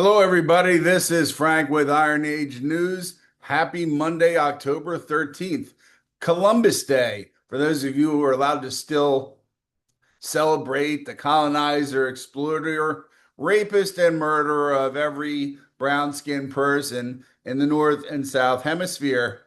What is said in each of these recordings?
Hello, everybody. This is Frank with Iron Age News. Happy Monday, October 13th, Columbus Day. For those of you who are allowed to still celebrate the colonizer, exploiter, rapist, and murderer of every brown-skinned person in the North and South Hemisphere.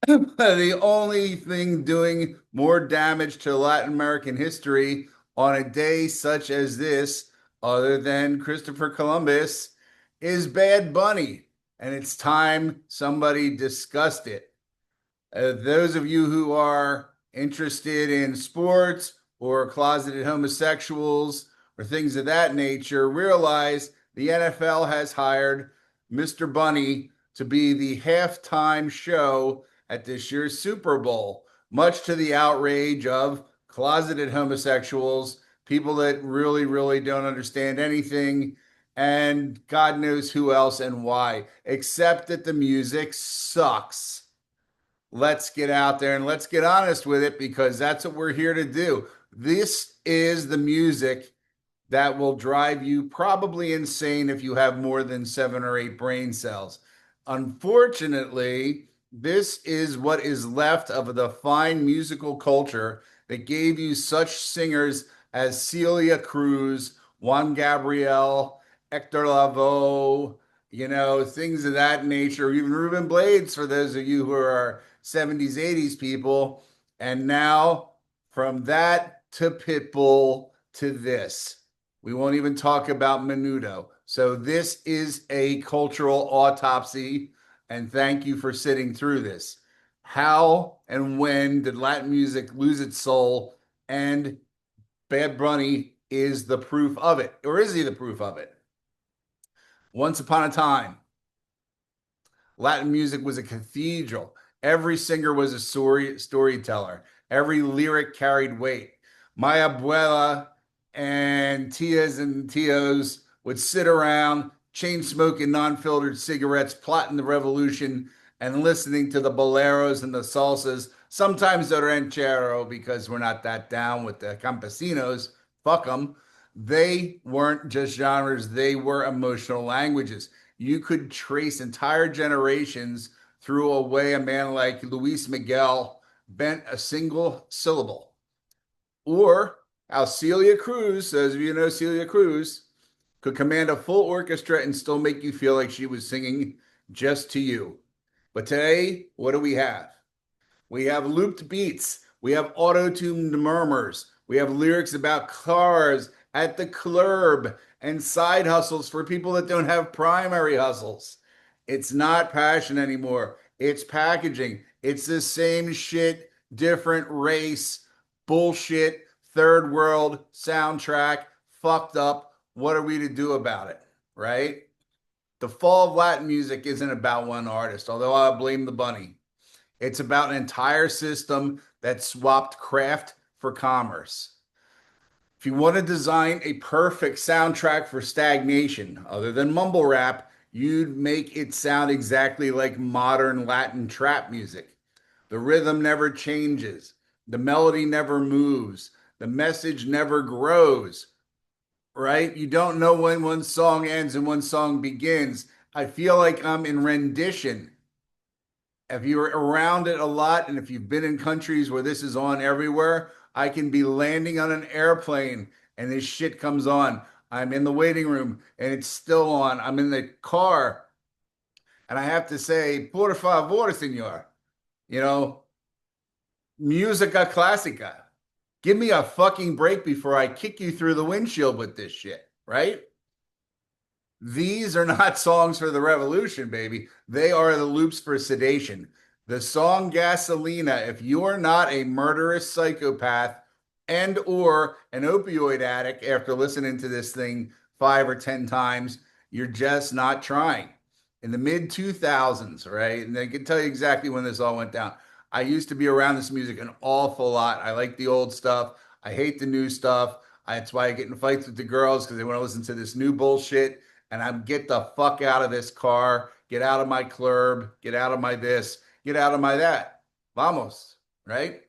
The only thing doing more damage to Latin American history on a day such as this, other than Christopher Columbus, is Bad Bunny. And it's time somebody discussed it. Those of you who are interested in sports or closeted homosexuals or things of that nature realize the NFL has hired Mr. Bunny to be the halftime show at this year's Super Bowl, much to the outrage of closeted homosexuals, people that really, really don't understand anything, and God knows who else and why, except that the music sucks. Let's get out there and let's get honest with it because that's what we're here to do. This is the music that will drive you probably insane if you have more than 7 or 8 brain cells. Unfortunately, this is what is left of the fine musical culture that gave you such singers as Celia Cruz, Juan Gabriel, Hector Lavoe, things of that nature, even Ruben Blades for those of you who are 70s, 80s people. And now from that to Pitbull to this. We won't even talk about Menudo. So this is a cultural autopsy, and thank you for sitting through this. How and when did Latin music lose its soul? And Bad Bunny is the proof of it, or is he the proof of it? Once upon a time, Latin music was a cathedral. Every singer was a storyteller. Every lyric carried weight. My abuela and tias and tios would sit around, chain smoking non-filtered cigarettes, plotting the revolution and listening to the boleros and the salsas, sometimes the ranchero, because we're not that down with the campesinos. Fuck them. They weren't just genres, they were emotional languages. You could trace entire generations through a way a man like Luis Miguel bent a single syllable. Or how Celia Cruz, those of you know Celia Cruz, could command a full orchestra and still make you feel like she was singing just to you. But today, what do we have? We have looped beats. We have auto-tuned murmurs. We have lyrics about cars at the club and side hustles for people that don't have primary hustles. It's not passion anymore. It's packaging. It's the same shit, different race, bullshit, third world soundtrack, fucked up. What are we to do about it? Right? The fall of Latin music isn't about one artist, although I blame the bunny. It's about an entire system that swapped craft for commerce. If you want to design a perfect soundtrack for stagnation, other than mumble rap, you'd make it sound exactly like modern Latin trap music. The rhythm never changes, the melody never moves, the message never grows, right? You don't know when one song ends and one song begins. I feel like I'm in rendition. If you're around it a lot and if you've been in countries where this is on everywhere, I can be landing on an airplane and this shit comes on. I'm in the waiting room and it's still on. I'm in the car and I have to say, por favor, senor, you know, musica clásica. Give me a fucking break before I kick you through the windshield with this shit, right? These are not songs for the revolution, baby. They are the loops for sedation. The song Gasolina, if you're not a murderous psychopath and or an opioid addict after listening to this thing 5 or 10 times, you're just not trying. In the mid 2000s, right? And I can tell you exactly when this all went down. I used to be around this music an awful lot. I like the old stuff. I hate the new stuff. That's why I get in fights with the girls because they want to listen to this new bullshit. And I'm get the fuck out of this car, get out of my club, get out of my this, get out of my that. Vamos, right?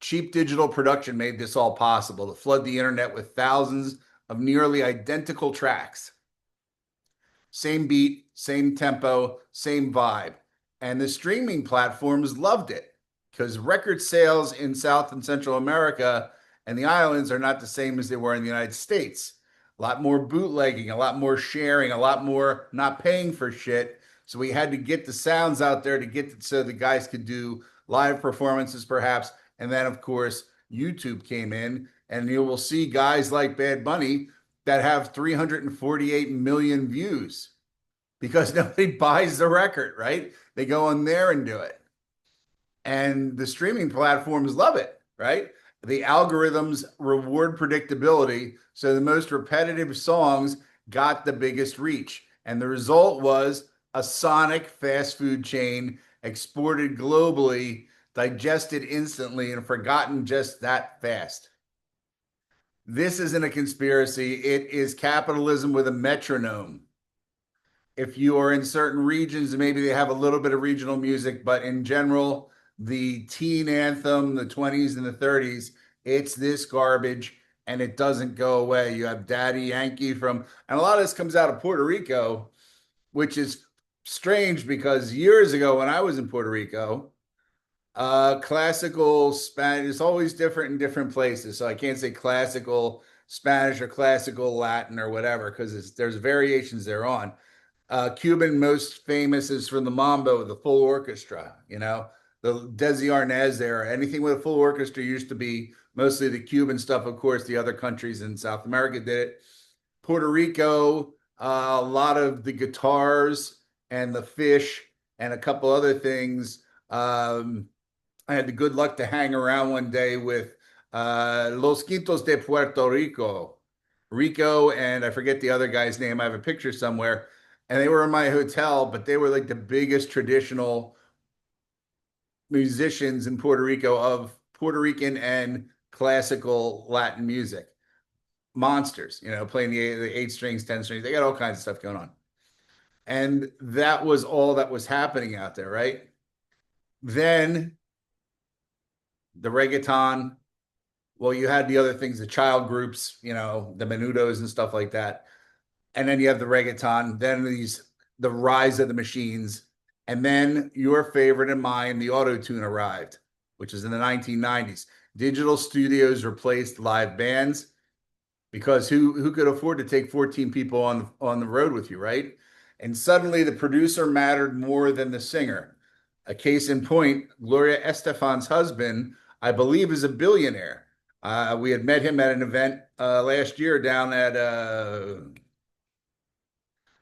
Cheap digital production made this all possible to flood the internet with thousands of nearly identical tracks. Same beat, same tempo, same vibe. And the streaming platforms loved it because record sales in South and Central America and the islands are not the same as they were in the United States. A lot more bootlegging, a lot more sharing, a lot more not paying for shit. So we had to get the sounds out there to so the guys could do live performances, perhaps. And then, of course, YouTube came in, and you will see guys like Bad Bunny that have 348 million views because nobody buys the record, right? They go on there and do it. And the streaming platforms love it, right? The algorithms reward predictability. So the most repetitive songs got the biggest reach. And the result was a sonic fast food chain exported globally, digested instantly, and forgotten just that fast. This isn't a conspiracy. It is capitalism with a metronome. If you are in certain regions, maybe they have a little bit of regional music, but in general, the teen anthem, the 20s and the 30s, it's this garbage and it doesn't go away. You have Daddy Yankee and a lot of this comes out of Puerto Rico, which is strange because years ago when I was in Puerto Rico, classical Spanish is always different in different places. So I can't say classical Spanish or classical Latin or whatever because there's variations thereon. Cuban most famous is from the mambo, the full orchestra, the Desi Arnaz era. Anything with a full orchestra used to be mostly the Cuban stuff. Of course, the other countries in South America did it. Puerto Rico, a lot of the guitars and the fish and a couple other things. I had the good luck to hang around one day with Los Quintos de Puerto Rico, and I forget the other guy's name. I have a picture somewhere. And they were in my hotel, but they were like the biggest traditional musicians in Puerto Rico of Puerto Rican and classical Latin music. Monsters, playing the eight strings, 10 strings. They got all kinds of stuff going on. And that was all that was happening out there, right? Then the reggaeton, well, you had the other things, the child groups, the menudos and stuff like that. And then you have the reggaeton, then the rise of the machines, and then your favorite and mine, the auto tune arrived, which is in the 1990s. Digital studios replaced live bands because who could afford to take 14 people on the road with you, right? And suddenly the producer mattered more than the singer. A case in point, Gloria Estefan's husband, I believe, is a billionaire. We had met him at an event last year down at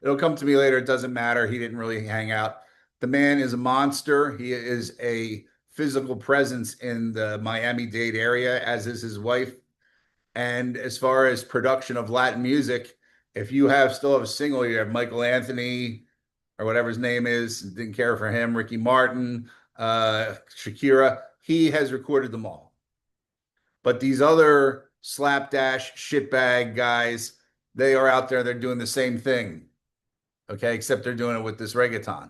it'll come to me later. It doesn't matter. He didn't really hang out. The man is a monster. He is a physical presence in the Miami-Dade area, as is his wife. And as far as production of Latin music, if you still have a single, you have Michael Anthony or whatever his name is, didn't care for him, Ricky Martin, Shakira. He has recorded them all. But these other slapdash shitbag guys, they are out there, they're doing the same thing. Okay, except they're doing it with this reggaeton.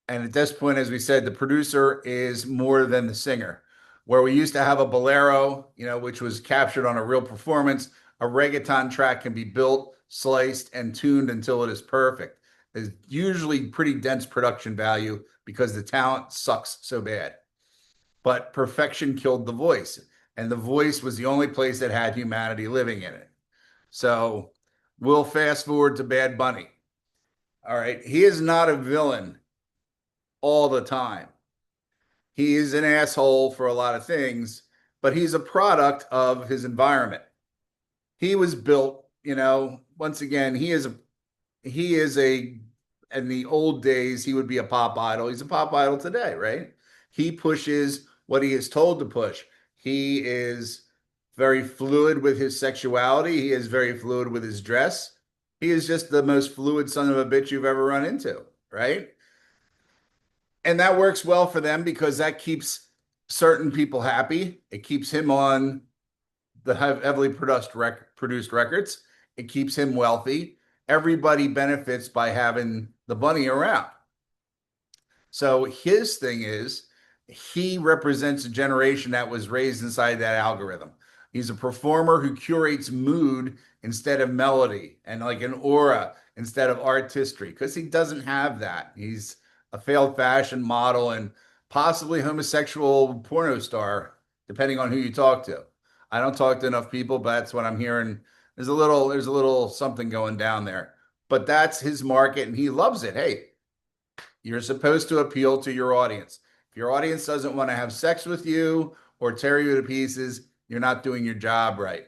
And at this point, as we said, the producer is more than the singer. Where we used to have a bolero, which was captured on a real performance, a reggaeton track can be built, sliced, and tuned until it is perfect. There's usually pretty dense production value because the talent sucks so bad. But perfection killed the voice, and the voice was the only place that had humanity living in it. So we'll fast forward to Bad Bunny. All right. He is not a villain all the time. He is an asshole for a lot of things, but he's a product of his environment. He was built, once again, in the old days, he would be a pop idol. He's a pop idol today, right? He pushes what he is told to push. He is very fluid with his sexuality. He is very fluid with his dress. He is just the most fluid son of a bitch you've ever run into, right? And that works well for them because that keeps certain people happy. It keeps him on the heavily produced records. It keeps him wealthy. Everybody benefits by having the bunny around. So his thing is he represents a generation that was raised inside that algorithm. He's a performer who curates mood instead of melody and like an aura instead of artistry because he doesn't have that. He's a failed fashion model and possibly homosexual porno star, depending on who you talk to. I don't talk to enough people, but that's what I'm hearing. There's a little something going down there. But that's his market and he loves it. Hey, you're supposed to appeal to your audience. If your audience doesn't want to have sex with you or tear you to pieces, you're not doing your job right.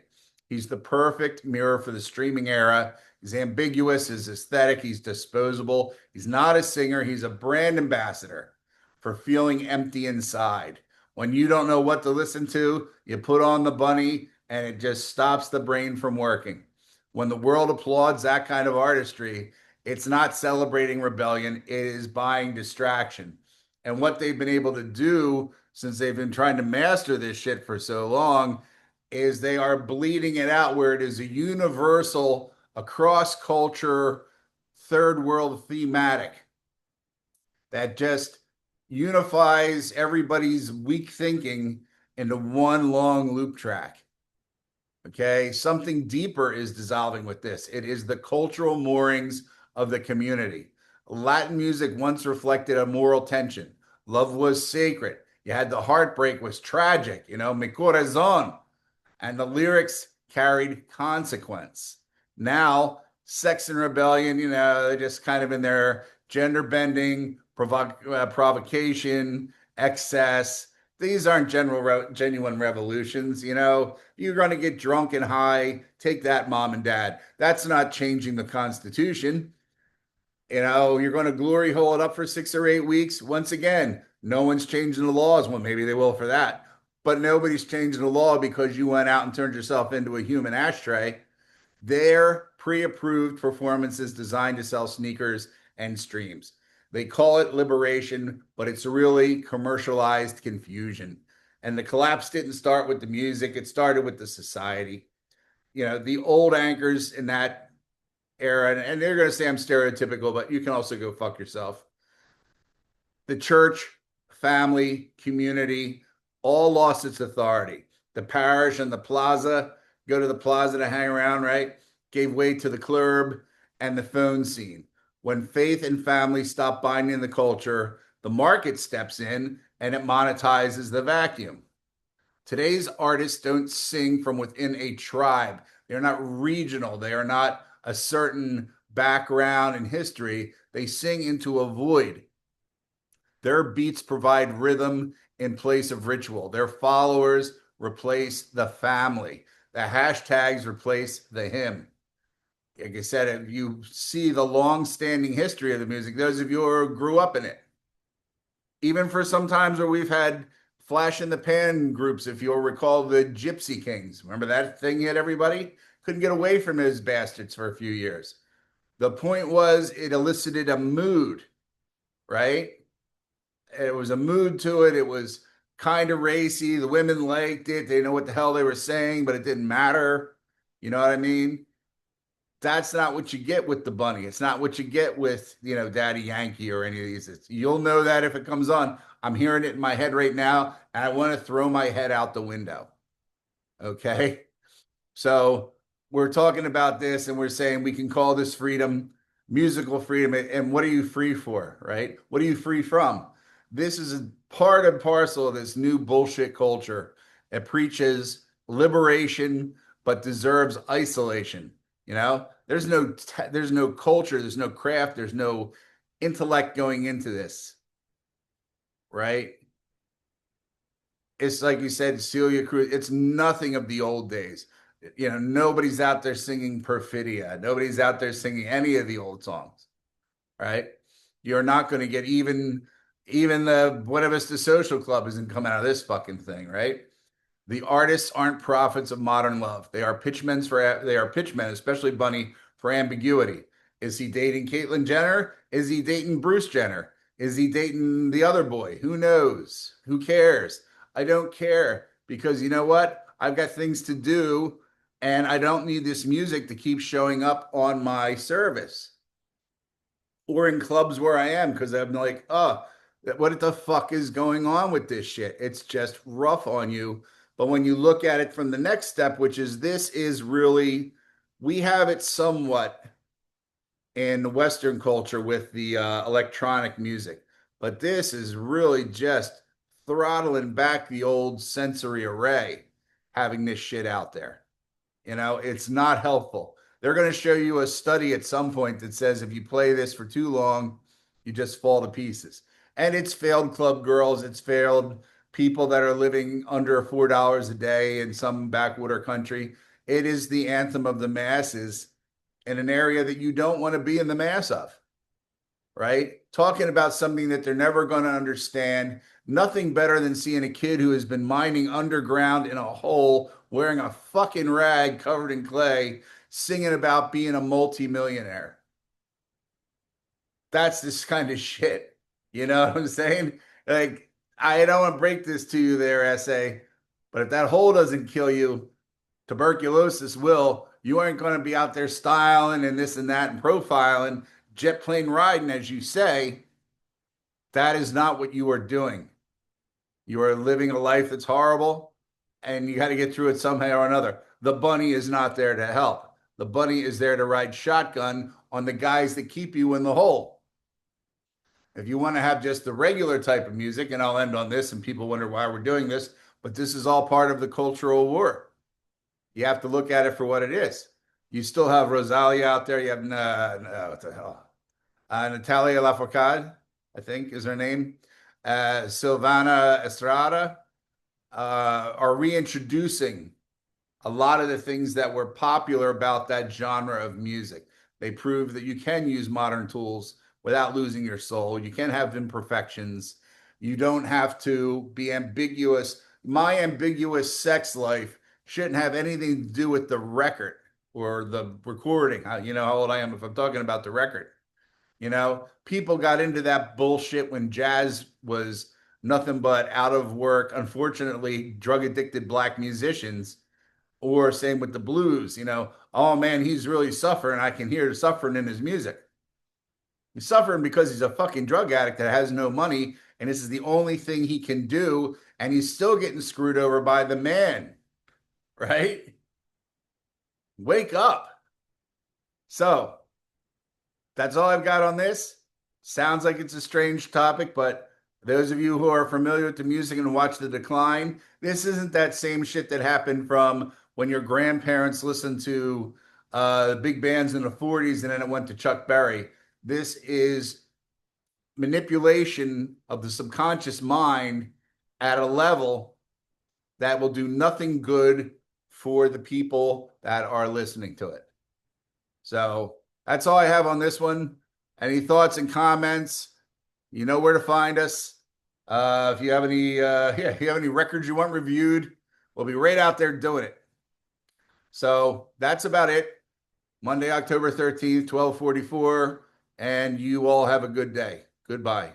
He's the perfect mirror for the streaming era. He's ambiguous, his aesthetic, he's disposable. He's not a singer, he's a brand ambassador for feeling empty inside. When you don't know what to listen to, you put on the bunny and it just stops the brain from working. When the world applauds that kind of artistry, it's not celebrating rebellion, it is buying distraction. And what they've been able to do since they've been trying to master this shit for so long is they are bleeding it out where it is a universal, across culture, third world thematic that just unifies everybody's weak thinking into one long loop track. Okay, something deeper is dissolving with this. It is the cultural moorings of the community. Latin music once reflected a moral tension. Love was sacred. You had the heartbreak was tragic, mi corazón, and the lyrics carried consequence. Now, sex and rebellion, they're just kind of in their gender bending, provocation, excess. These aren't genuine revolutions. You're going to get drunk and high. Take that, mom and dad. That's not changing the Constitution. You're going to glory hole it up for 6 or 8 weeks. Once again, no one's changing the laws. Well, maybe they will for that. But nobody's changing the law because you went out and turned yourself into a human ashtray. They're pre-approved performances designed to sell sneakers and streams. They call it liberation, but it's really commercialized confusion. And the collapse didn't start with the music, it started with the society. The old anchors in that era, and they're going to say I'm stereotypical, but you can also go fuck yourself. The church, family, community, all lost its authority. The parish and the plaza, go to the plaza to hang around, right? Gave way to the club and the phone scene. When faith and family stop binding the culture, the market steps in and it monetizes the vacuum. Today's artists don't sing from within a tribe. They're not regional. They are not a certain background and history. They sing into a void. Their beats provide rhythm in place of ritual. Their followers replace the family. The hashtags replace the hymn. Like I said, if you see the long-standing history of the music, those of you who grew up in it, even for some times where we've had flash in the pan groups, if you'll recall the Gypsy Kings. Remember that thing hit everybody? Couldn't get away from those bastards for a few years. The point was it elicited a mood, right? It was a mood to it. It was kind of racy. The women liked it. They know what the hell they were saying, but it didn't matter. You know what I mean? That's not what you get with the bunny. It's not what you get with, Daddy Yankee or any of these. You'll know that if it comes on. I'm hearing it in my head right now, and I want to throw my head out the window. Okay. So we're talking about this and we're saying we can call this freedom, musical freedom. And what are you free for, right? What are you free from? This is a part and parcel of this new bullshit culture. It preaches liberation, but deserves isolation. There's no culture, there's no craft, there's no intellect going into this, right? It's like you said, Celia Cruz. It's nothing of the old days. Nobody's out there singing Perfidia. Nobody's out there singing any of the old songs, right? You're not going to get even the What If It's the Social Club isn't coming out of this fucking thing, right? The artists aren't prophets of modern love. They are pitchmen, especially Bunny, for ambiguity. Is he dating Caitlyn Jenner? Is he dating Bruce Jenner? Is he dating the other boy? Who knows? Who cares? I don't care because you know what? I've got things to do and I don't need this music to keep showing up on my service or in clubs where I am because I'm like, oh, what the fuck is going on with this shit? It's just rough on you But when you look at it from the next step, which is this is really, we have it somewhat in Western culture with the electronic music, but this is really just throttling back the old sensory array, having this shit out there. It's not helpful. They're going to show you a study at some point that says if you play this for too long, you just fall to pieces. And it's failed club girls, it's failed people that are living under $4 a day in some backwater country. It is the anthem of the masses in an area that you don't want to be in the mass of, right? Talking about something that they're never going to understand. Nothing better than seeing a kid who has been mining underground in a hole, wearing a fucking rag covered in clay, singing about being a multimillionaire. That's this kind of shit. You know what I'm saying? Like, I don't want to break this to you there, essay, but if that hole doesn't kill you, tuberculosis will. You aren't going to be out there styling and this and that and profiling, jet plane riding, as you say. That is not what you are doing. You are living a life that's horrible and you got to get through it somehow or another. The bunny is not there to help. The bunny is there to ride shotgun on the guys that keep you in the hole. If you want to have just the regular type of music, and I'll end on this, and people wonder why we're doing this, but this is all part of the cultural war. You have to look at it for what it is. You still have Rosalia out there. You have what the hell? Natalia Lafourcade, I think is her name. Silvana Estrada are reintroducing a lot of the things that were popular about that genre of music. They prove that you can use modern tools without losing your soul. You can have imperfections. You don't have to be ambiguous. My ambiguous sex life shouldn't have anything to do with the record or the recording. You know how old I am if I'm talking about the record. People got into that bullshit when jazz was nothing but out of work, unfortunately, drug addicted black musicians, or same with the blues. Oh man, he's really suffering. I can hear the suffering in his music. He's suffering because he's a fucking drug addict that has no money, and this is the only thing he can do, and he's still getting screwed over by the man, right? Wake up. So that's all I've got on this. Sounds like it's a strange topic, but those of you who are familiar with the music and watch the decline, this isn't that same shit that happened from when your grandparents listened to big bands in the 40s and then it went to Chuck Berry. This is manipulation of the subconscious mind at a level that will do nothing good for the people that are listening to it. So that's all I have on this one. Any thoughts and comments? You know where to find us. If you have any, if you have any records you want reviewed, we'll be right out there doing it. So that's about it. Monday, October 13th, 12:44, and you all have a good day. Goodbye.